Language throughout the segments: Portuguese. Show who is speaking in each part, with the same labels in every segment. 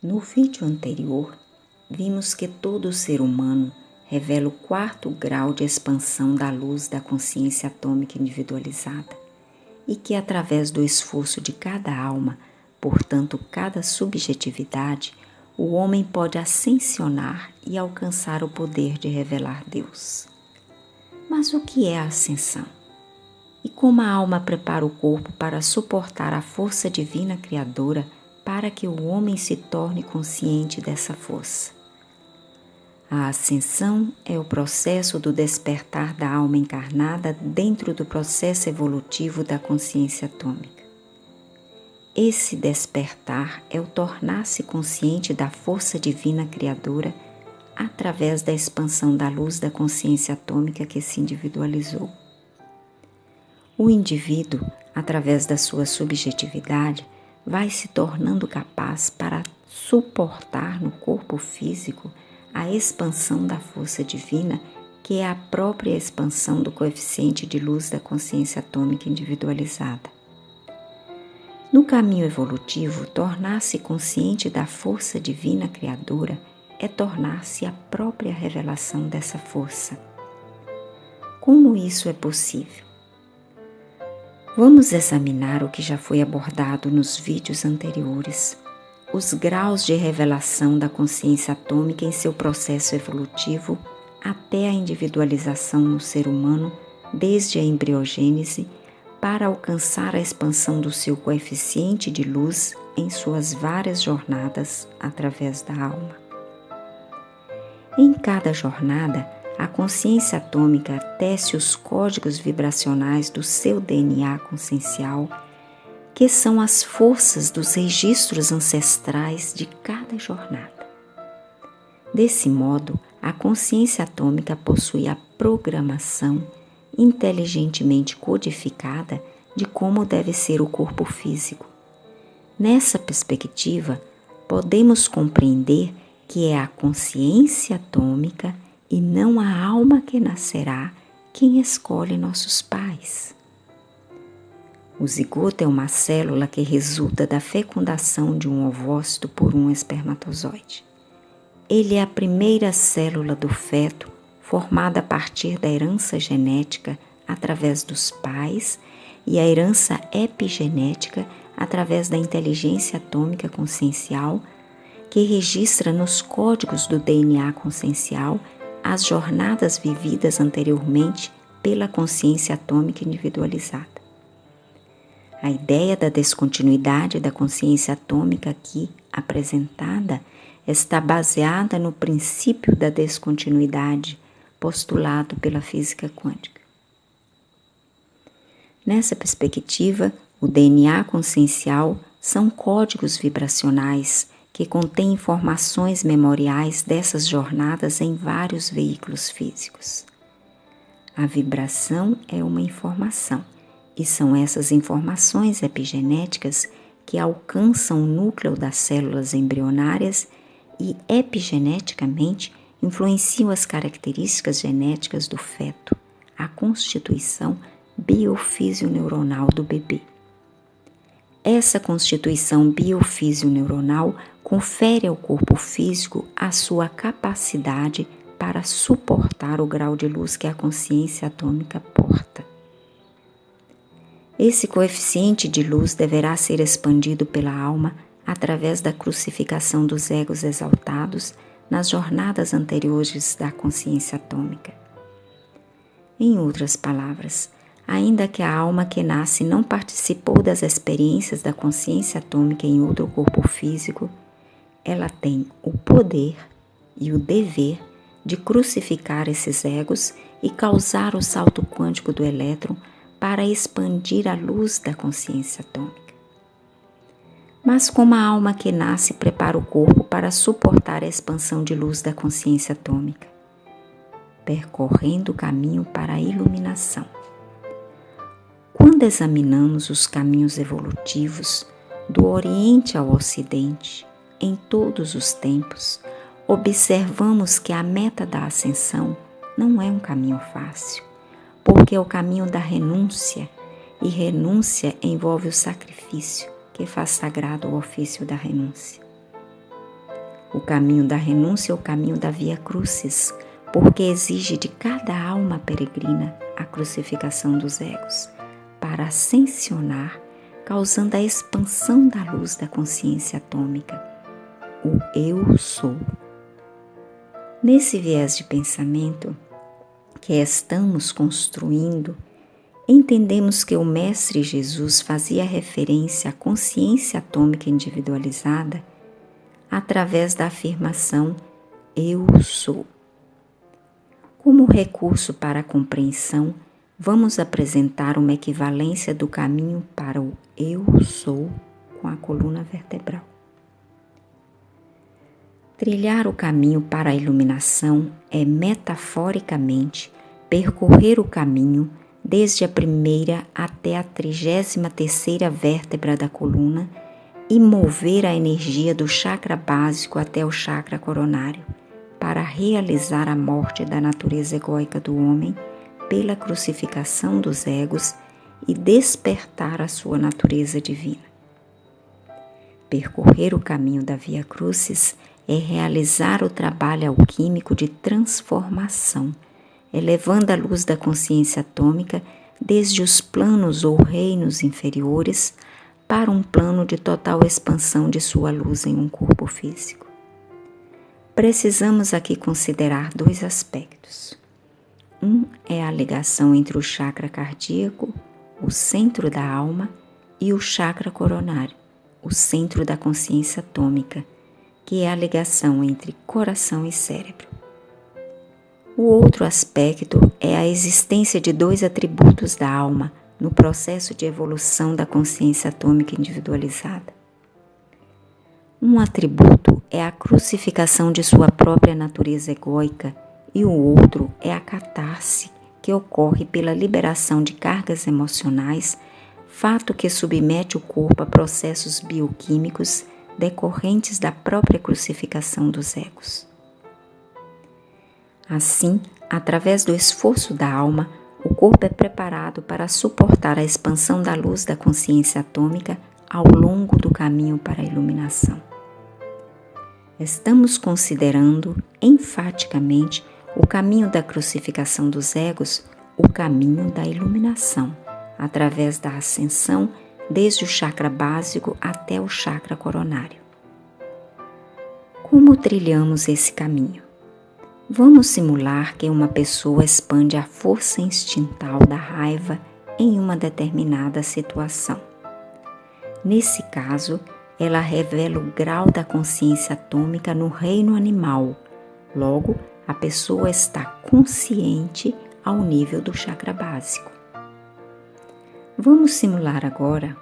Speaker 1: No vídeo anterior, vimos que todo ser humano revela o quarto grau de expansão da luz da consciência atômica individualizada e que, através do esforço de cada alma, portanto, cada subjetividade, o homem pode ascensionar e alcançar o poder de revelar Deus. Mas o que é a ascensão? E como a alma prepara o corpo para suportar a força divina criadora para que o homem se torne consciente dessa força? A ascensão é o processo do despertar da alma encarnada dentro do processo evolutivo da consciência atômica. Esse despertar é o tornar-se consciente da força divina criadora através da expansão da luz da consciência atômica que se individualizou. O indivíduo, através da sua subjetividade, vai se tornando capaz para suportar no corpo físico a expansão da força divina, que é a própria expansão do coeficiente de luz da consciência atômica individualizada. No caminho evolutivo, tornar-se consciente da força divina criadora é tornar-se a própria revelação dessa força. Como isso é possível? Vamos examinar o que já foi abordado nos vídeos anteriores, os graus de revelação da consciência atômica em seu processo evolutivo até a individualização no ser humano, desde a embriogênese, para alcançar a expansão do seu coeficiente de luz em suas várias jornadas através da alma. Em cada jornada, a consciência atômica tece os códigos vibracionais do seu DNA consciencial, que são as forças dos registros ancestrais de cada jornada. Desse modo, a consciência atômica possui a programação inteligentemente codificada de como deve ser o corpo físico. Nessa perspectiva, podemos compreender que é a consciência atômica e não a alma que nascerá quem escolhe nossos pais. O zigoto é uma célula que resulta da fecundação de um ovócito por um espermatozoide. Ele é a primeira célula do feto, formada a partir da herança genética através dos pais e a herança epigenética através da inteligência atômica consciencial, que registra nos códigos do DNA consciencial as jornadas vividas anteriormente pela consciência atômica individualizada. A ideia da descontinuidade da consciência atômica aqui apresentada está baseada no princípio da descontinuidade postulado pela física quântica. Nessa perspectiva, o DNA consciencial são códigos vibracionais que contêm informações memoriais dessas jornadas em vários veículos físicos. A vibração é uma informação, e são essas informações epigenéticas que alcançam o núcleo das células embrionárias e epigeneticamente influenciam as características genéticas do feto, a constituição biofisioneuronal do bebê. Essa constituição biofisioneuronal confere ao corpo físico a sua capacidade para suportar o grau de luz que a consciência atômica porta. Esse coeficiente de luz deverá ser expandido pela alma através da crucificação dos egos exaltados nas jornadas anteriores da consciência atômica. Em outras palavras, ainda que a alma que nasce não participou das experiências da consciência atômica em outro corpo físico, ela tem o poder e o dever de crucificar esses egos e causar o salto quântico do elétron para expandir a luz da consciência atômica. Mas como a alma que nasce prepara o corpo para suportar a expansão de luz da consciência atômica? Percorrendo o caminho para a iluminação. Quando examinamos os caminhos evolutivos do Oriente ao Ocidente, em todos os tempos, observamos que a meta da ascensão não é um caminho fácil, porque é o caminho da renúncia, e renúncia envolve o sacrifício, que faz sagrado o ofício da renúncia. O caminho da renúncia é o caminho da Via Crucis, porque exige de cada alma peregrina a crucificação dos egos, para ascensionar, causando a expansão da luz da consciência atômica, o Eu Sou. Nesse viés de pensamento que estamos construindo, entendemos que o Mestre Jesus fazia referência à consciência atômica individualizada através da afirmação Eu Sou. Como recurso para a compreensão, vamos apresentar uma equivalência do caminho para o Eu Sou com a coluna vertebral. Trilhar o caminho para a iluminação é, metaforicamente, percorrer o caminho desde a primeira até a 33ª vértebra da coluna e mover a energia do chakra básico até o chakra coronário, para realizar a morte da natureza egóica do homem pela crucificação dos egos e despertar a sua natureza divina. Percorrer o caminho da Via Crucis é realizar o trabalho alquímico de transformação, elevando a luz da consciência atômica desde os planos ou reinos inferiores para um plano de total expansão de sua luz em um corpo físico. Precisamos aqui considerar dois aspectos. Um é a ligação entre o chakra cardíaco, o centro da alma, e o chakra coronário, o centro da consciência atômica, que é a ligação entre coração e cérebro. O outro aspecto é a existência de dois atributos da alma no processo de evolução da consciência atômica individualizada. Um atributo é a crucificação de sua própria natureza egóica e o outro é a catarse, que ocorre pela liberação de cargas emocionais, fato que submete o corpo a processos bioquímicos decorrentes da própria crucificação dos egos. Assim, através do esforço da alma, o corpo é preparado para suportar a expansão da luz da consciência atômica ao longo do caminho para a iluminação. Estamos considerando enfaticamente o caminho da crucificação dos egos, o caminho da iluminação, através da ascensão desde o chakra básico até o chakra coronário. Como trilhamos esse caminho? Vamos simular que uma pessoa expande a força instintal da raiva em uma determinada situação. Nesse caso, ela revela o grau da consciência atômica no reino animal. Logo, a pessoa está consciente ao nível do chakra básico. Vamos simular agora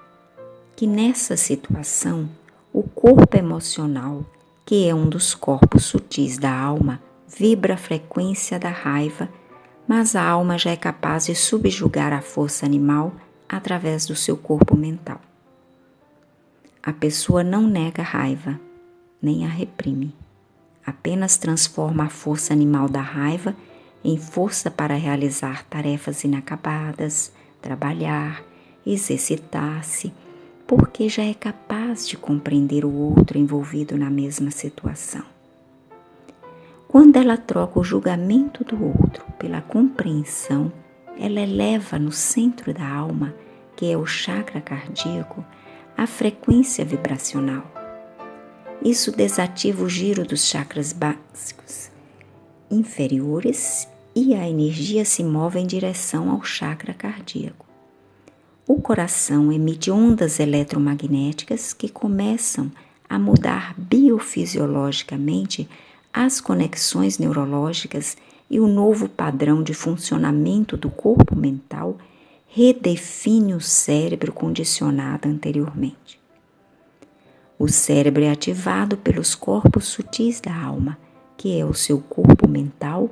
Speaker 1: que nessa situação, o corpo emocional, que é um dos corpos sutis da alma, vibra a frequência da raiva, mas a alma já é capaz de subjugar a força animal através do seu corpo mental. A pessoa não nega a raiva, nem a reprime, apenas transforma a força animal da raiva em força para realizar tarefas inacabadas, trabalhar, exercitar-se, porque já é capaz de compreender o outro envolvido na mesma situação. Quando ela troca o julgamento do outro pela compreensão, ela eleva no centro da alma, que é o chakra cardíaco, a frequência vibracional. Isso desativa o giro dos chakras básicos inferiores e a energia se move em direção ao chakra cardíaco. O coração emite ondas eletromagnéticas que começam a mudar biofisiologicamente as conexões neurológicas e o novo padrão de funcionamento do corpo mental redefine o cérebro condicionado anteriormente. O cérebro é ativado pelos corpos sutis da alma, que é o seu corpo mental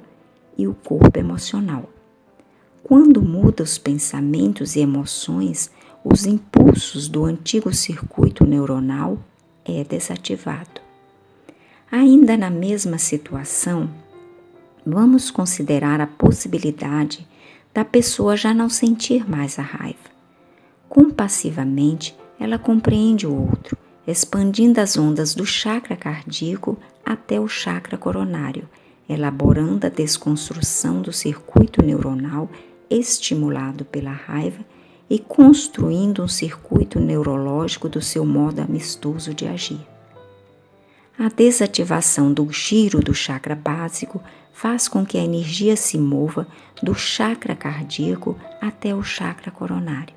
Speaker 1: e o corpo emocional. Quando muda os pensamentos e emoções, os impulsos do antigo circuito neuronal é desativado. Ainda na mesma situação, vamos considerar a possibilidade da pessoa já não sentir mais a raiva. Compassivamente, ela compreende o outro, expandindo as ondas do chakra cardíaco até o chakra coronário, elaborando a desconstrução do circuito neuronal estimulado pela raiva e construindo um circuito neurológico do seu modo amistoso de agir. A desativação do giro do chakra básico faz com que a energia se mova do chakra cardíaco até o chakra coronário.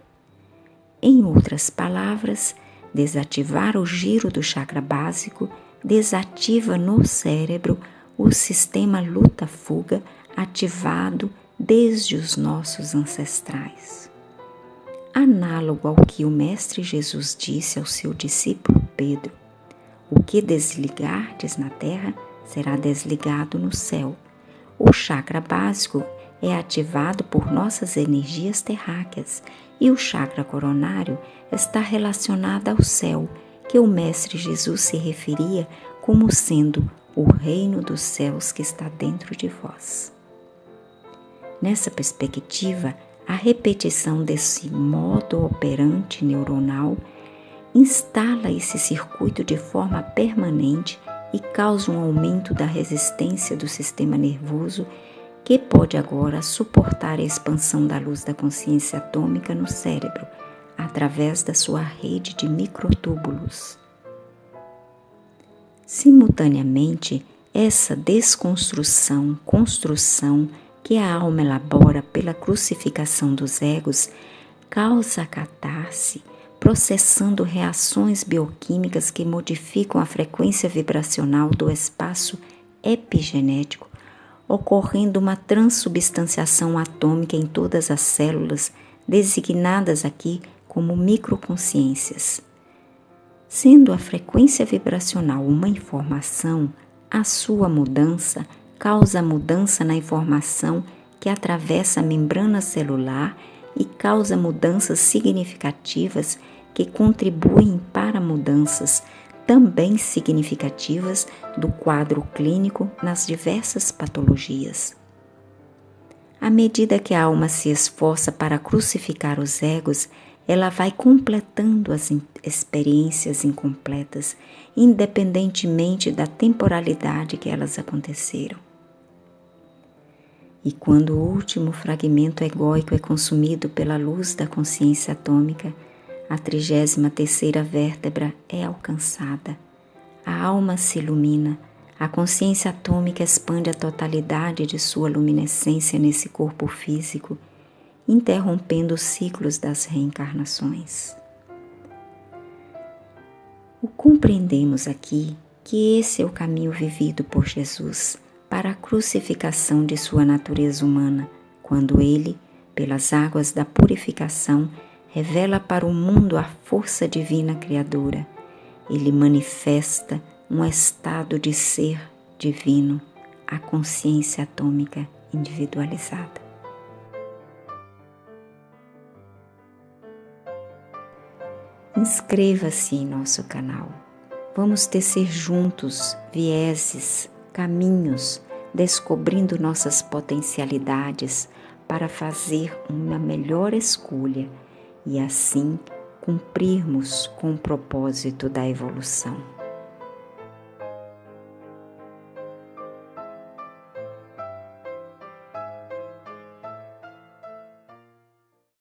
Speaker 1: Em outras palavras, desativar o giro do chakra básico desativa no cérebro o sistema luta-fuga ativado desde os nossos ancestrais. Análogo ao que o Mestre Jesus disse ao seu discípulo Pedro: o que desligardes na terra será desligado no céu. O chakra básico é ativado por nossas energias terráqueas e o chakra coronário está relacionado ao céu, que o Mestre Jesus se referia como sendo o reino dos céus que está dentro de vós. Nessa perspectiva, a repetição desse modo operante neuronal instala esse circuito de forma permanente e causa um aumento da resistência do sistema nervoso, que pode agora suportar a expansão da luz da consciência atômica no cérebro, através da sua rede de microtúbulos. Simultaneamente, essa construção que a alma elabora pela crucificação dos egos causa a catarse, processando reações bioquímicas que modificam a frequência vibracional do espaço epigenético, ocorrendo uma transubstanciação atômica em todas as células, designadas aqui como microconsciências. Sendo a frequência vibracional uma informação, a sua mudança causa mudança na informação que atravessa a membrana celular e causa mudanças significativas que contribuem para mudanças também significativas do quadro clínico nas diversas patologias. À medida que a alma se esforça para crucificar os egos, ela vai completando as experiências incompletas, independentemente da temporalidade que elas aconteceram. E quando o último fragmento egóico é consumido pela luz da consciência atômica, a 33ª vértebra é alcançada. A alma se ilumina, a consciência atômica expande a totalidade de sua luminescência nesse corpo físico, interrompendo os ciclos das reencarnações. O compreendemos aqui que esse é o caminho vivido por Jesus para a crucificação de sua natureza humana, quando ele, pelas águas da purificação, revela para o mundo a força divina criadora. Ele manifesta um estado de ser divino, a consciência atômica individualizada. Inscreva-se em nosso canal. Vamos tecer juntos vieses, caminhos, descobrindo nossas potencialidades para fazer uma melhor escolha e assim cumprirmos com o propósito da evolução.